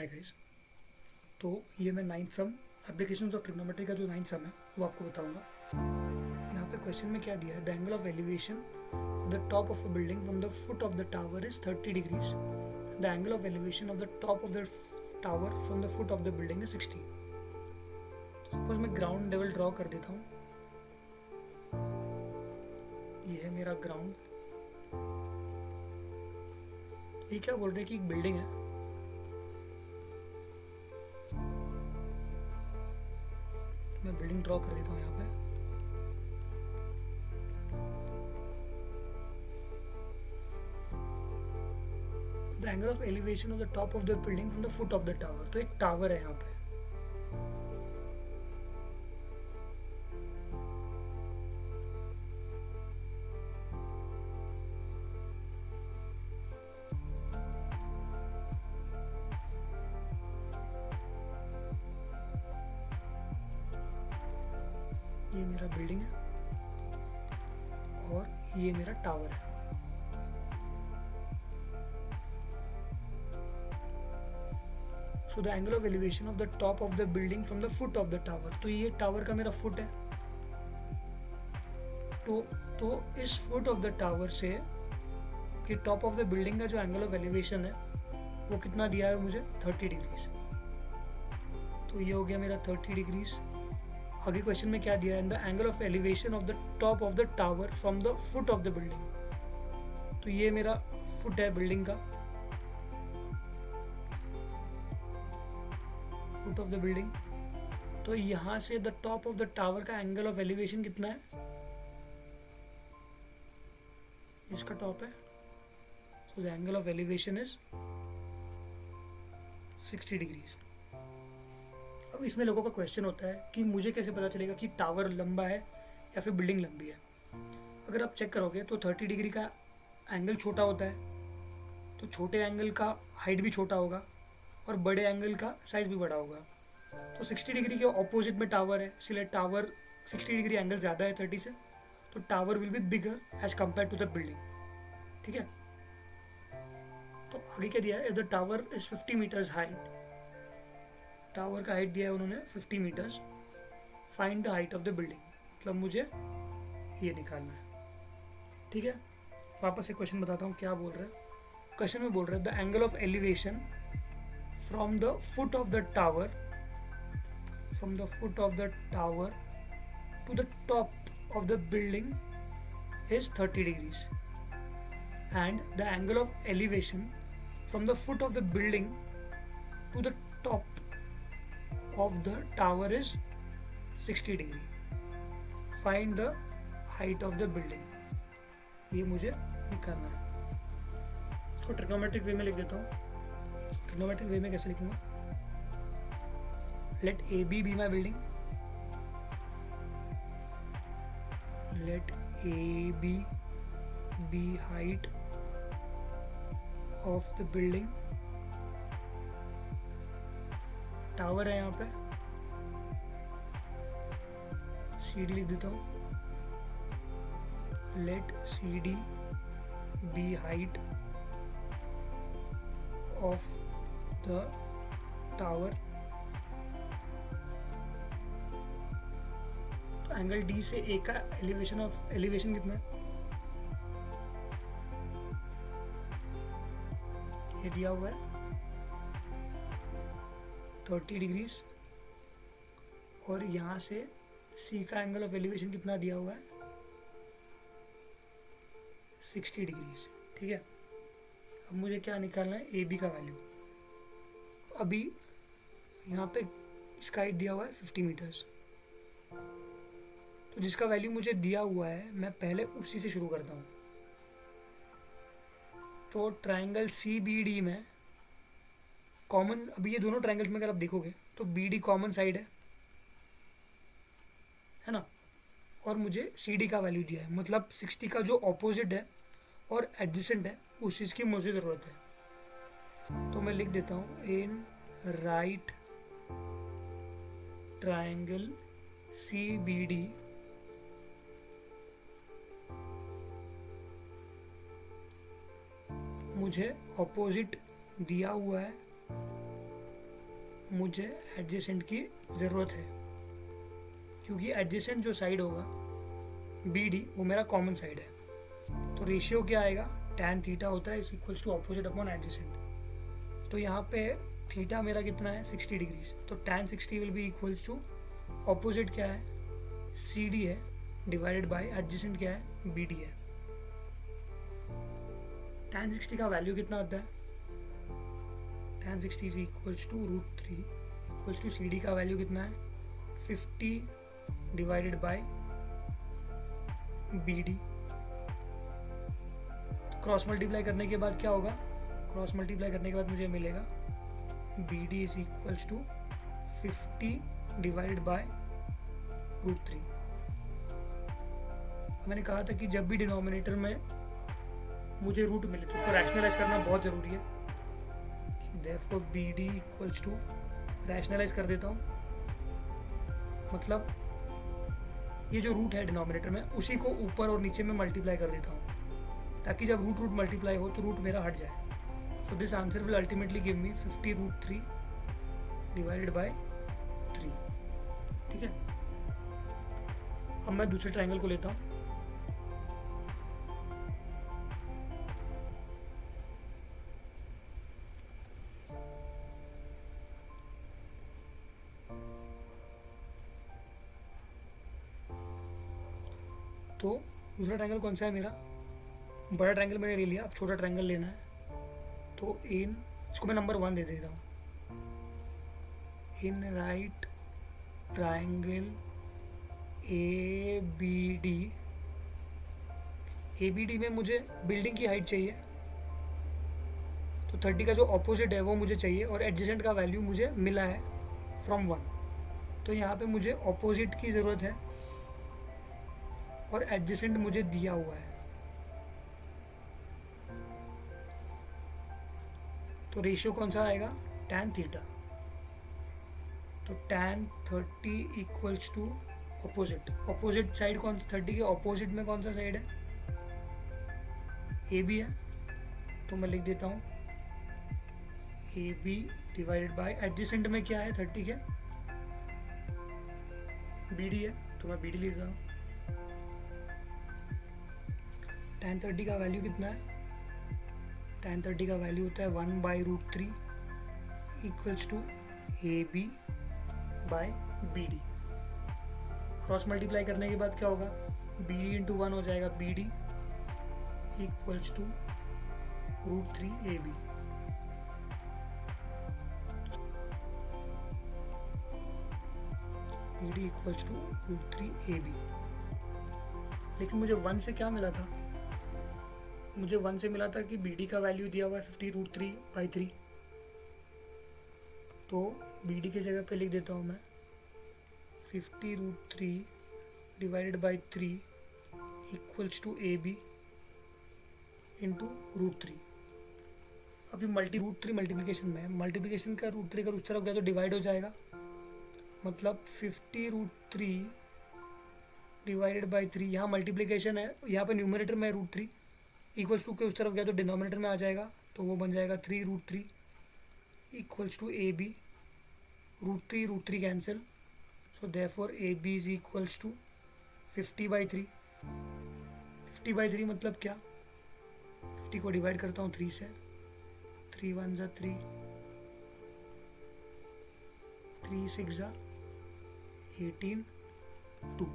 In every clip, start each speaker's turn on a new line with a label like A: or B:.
A: Hi guys. तो ये मैं ninth some applications of trigonometry का जो नाइन्थ सम है वो आपको बताऊंगा। यहाँ पे क्वेश्चन में क्या दिया है, the angle of elevation of the top of a building from the foot of the tower is 30 degrees. The angle of elevation of the top of the tower from the foot of the building is 60। Suppose मैं ground level draw कर देता हूँ। ये है मेरा ground. ये क्या बोल रहे हैं कि एक बिल्डिंग है। मैं बिल्डिंग ड्रॉ कर देता हूँ यहाँ पे। The angle of elevation of the top of the building from the foot of the tower. तो एक टावर है यहाँ पे। ये मेरा बिल्डिंग है और ये मेरा टावर है। So the angle of elevation of the top of the building from the foot of the tower. तो ये टावर का मेरा फुट है। तो इस फुट ऑफ द टावर से ये टॉप ऑफ द बिल्डिंग का जो एंगल ऑफ एलिवेशन है वो कितना दिया है मुझे, 30 डिग्रीज। तो ये हो गया मेरा 30 डिग्रीज। आगे क्वेश्चन में क्या दिया है, the angle of elevation of the top of the tower from the foot of the building. तो ये मेरा फुट है बिल्डिंग का, फुट ऑफ द बिल्डिंग। तो यहाँ से the top of the tower का एंगल ऑफ एलिवेशन कितना है, इसका टॉप है। So the angle of elevation is 60 degrees. अब इसमें लोगों का क्वेश्चन होता है कि मुझे कैसे पता चलेगा कि टावर लंबा है या फिर बिल्डिंग लंबी है। अगर आप चेक करोगे तो 30 डिग्री का एंगल छोटा होता है, तो छोटे एंगल का हाइट भी छोटा होगा और बड़े एंगल का साइज भी बड़ा होगा। तो 60 डिग्री के ऑपोजिट में टावर है, इसलिए टावर 60 डिग्री एंगल ज़्यादा है 30 से, तो tower will be bigger as compare to the building. ठीक है। तो आगे क्या दिया है, if the tower is 50 meters height. Tower का हाइट दिया है उन्होंने 50 meters. Find the height of the building, मतलब मुझे ये निकालना है। ठीक है। वापस से क्वेश्चन बताता हूँ क्या बोल रहे हैं। क्वेश्चन में बोल रहे हैं the angle of elevation from the foot of the tower, from the foot of the tower to the top of the building is 30 degrees and the angle of elevation from the foot of the building to the top of the tower is 60 degree. Find the height of the building. ये मुझे निकालना है। इसको trigonometric वे में लिख देता हूँ। Trigonometric वे में कैसे लिखूंगा, let AB be my building. Let AB be height of the building. Tower है यहाँ पे, CD लिख देता हूँ। Let CD be height of the tower. Angle D से ए का एलिवेशन कितना है, ये दिया हुआ है 30 डिग्रीज। और यहाँ से सी का एंगल ऑफ एलिवेशन कितना दिया हुआ है, 60 डिग्रीज। ठीक है। अब मुझे क्या निकालना है, ए बी का वैल्यू। अभी यहाँ पे इसका हाइट दिया हुआ है 50 मीटर्स। तो जिसका वैल्यू मुझे दिया हुआ है मैं पहले उसी से शुरू करता हूँ। तो ट्रायंगल सी बी डी में कॉमन, अभी ये दोनों ट्रायंगल्स में अगर आप देखोगे तो बी डी कॉमन साइड है ना। और मुझे सी डी का वैल्यू दिया है, मतलब 60 का जो ऑपोजिट है और एडजेसेंट है उस चीज़ की मुझे ज़रूरत है। तो मैं लिख देता हूँ, in right triangle C B D मुझे ऑपोजिट दिया हुआ है मुझे एडजेसेंट की ज़रूरत है, क्योंकि एडजेसेंट जो साइड होगा बी डी वो मेरा कॉमन साइड है। तो रेशियो क्या आएगा, tan थीटा होता है is equals to opposite upon adjacent. तो यहाँ पे थीटा मेरा कितना है 60 डिग्रीज, तो tan 60 will be equals to opposite क्या है सी डी है डिवाइडेड बाय एडजेसेंट क्या है बी डी है। tan 60 का वैल्यू कितना आता है, tan 60 is equals to √3 equals to C D का वैल्यू कितना है 50 डिवाइडेड बाय बी डी। तो क्रॉस मल्टीप्लाई करने के बाद क्या होगा, क्रॉस मल्टीप्लाई करने के बाद मुझे मिलेगा B D is equals to 50 divided by √3। मैंने कहा था कि जब भी डिनोमिनेटर में मुझे रूट मिले तो उसको रैशनलाइज करना बहुत ज़रूरी है। Therefore B D equals to rationalize कर देता हूँ, मतलब ये जो रूट है डिनोमिनेटर में उसी को ऊपर और नीचे में मल्टीप्लाई कर देता हूँ, ताकि जब रूट रूट मल्टीप्लाई हो तो रूट मेरा हट जाए। So this answer will ultimately give me 50√3 divided by 3। ठीक है, अब मैं दूसरे ट्रायंगल को लेता हूँ। तो दूसरा ट्रायंगल कौन सा है मेरा, बड़ा ट्रायंगल मैंने ले लिया, अब छोटा ट्रायंगल लेना है। तो इन इसको मैं नंबर 1 दे देता हूँ। In right triangle A B D में मुझे बिल्डिंग की हाइट चाहिए, तो 30 का जो ऑपोजिट है वो मुझे चाहिए, और एडजेसेंट का वैल्यू मुझे मिला है फ्रॉम 1। तो यहाँ पे मुझे ऑपोजिट की ज़रूरत है और एडजेसेंट मुझे दिया हुआ है। तो रेशियो कौन सा आएगा, tan थीटा। तो tan 30 equals to opposite, opposite side कौन सा, 30 के ऑपोजिट में कौन सा साइड है, ए बी है। तो मैं लिख देता हूँ A B divided by adjacent में क्या है 30 के बी डी है, तो मैं बी डी लिख रहा हूँ। tan 30 का वैल्यू कितना है, tan 30 का वैल्यू होता है 1/√3 equals to A B by B D. Cross multiply करने के बाद क्या होगा, बी डी इंटू 1 हो जाएगा B D equals to √3 A B. B D equals to √3 A B. लेकिन मुझे 1 से क्या मिला था, मुझे 1 से मिला था कि बी डी का वैल्यू दिया हुआ है 50√3/3। तो बी डी की जगह पे लिख देता हूँ मैं 50√3 divided by 3 equals to A B into √3। अभी √3 मल्टीप्लिकेशन में है, मल्टीप्लिकेशन का √3 अगर उस तरफ गया तो डिवाइड हो जाएगा, मतलब 50√3 डिवाइडेड बाय 3, यहाँ मल्टीप्लिकेशन है, यहाँ पे न्यूमरेटर में √3 इक्वल्स टू के उस तरफ गया तो डिनोमिनेटर में आ जाएगा, तो वो बन जाएगा 3√3 equals to A B. √3 cancel, so therefore A B is equals to 50/3। 50/3 मतलब क्या, 50 को डिवाइड करता हूँ 3 से, 3 1 ज़ा 3, 3 6 ज़ा 18 2।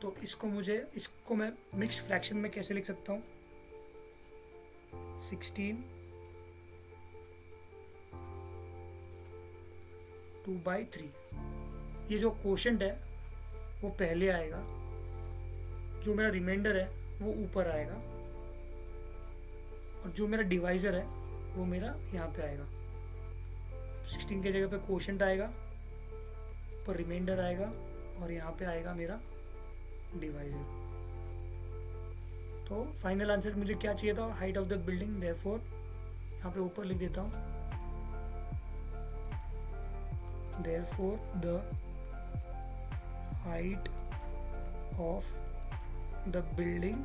A: तो इसको मैं मिक्स्ड फ्रैक्शन में कैसे लिख सकता हूँ, 16 2/3। ये जो क्वोशंट है वो पहले आएगा, जो मेरा रिमाइंडर है वो ऊपर आएगा, और जो मेरा डिवाइज़र है वो मेरा यहाँ पे आएगा। 16 के जगह पे क्वोशंट आएगा, ऊपर रिमाइंडर आएगा, और यहाँ पे आएगा मेरा डिवाइज़र। तो फाइनल आंसर मुझे क्या चाहिए था, height of the building, therefore यहाँ पे ऊपर लिख देता हूँ, therefore the height of the building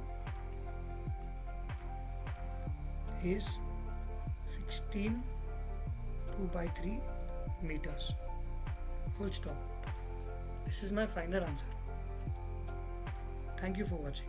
A: is 16 2/3 meters. Full stop. This is my final answer. Thank you for watching.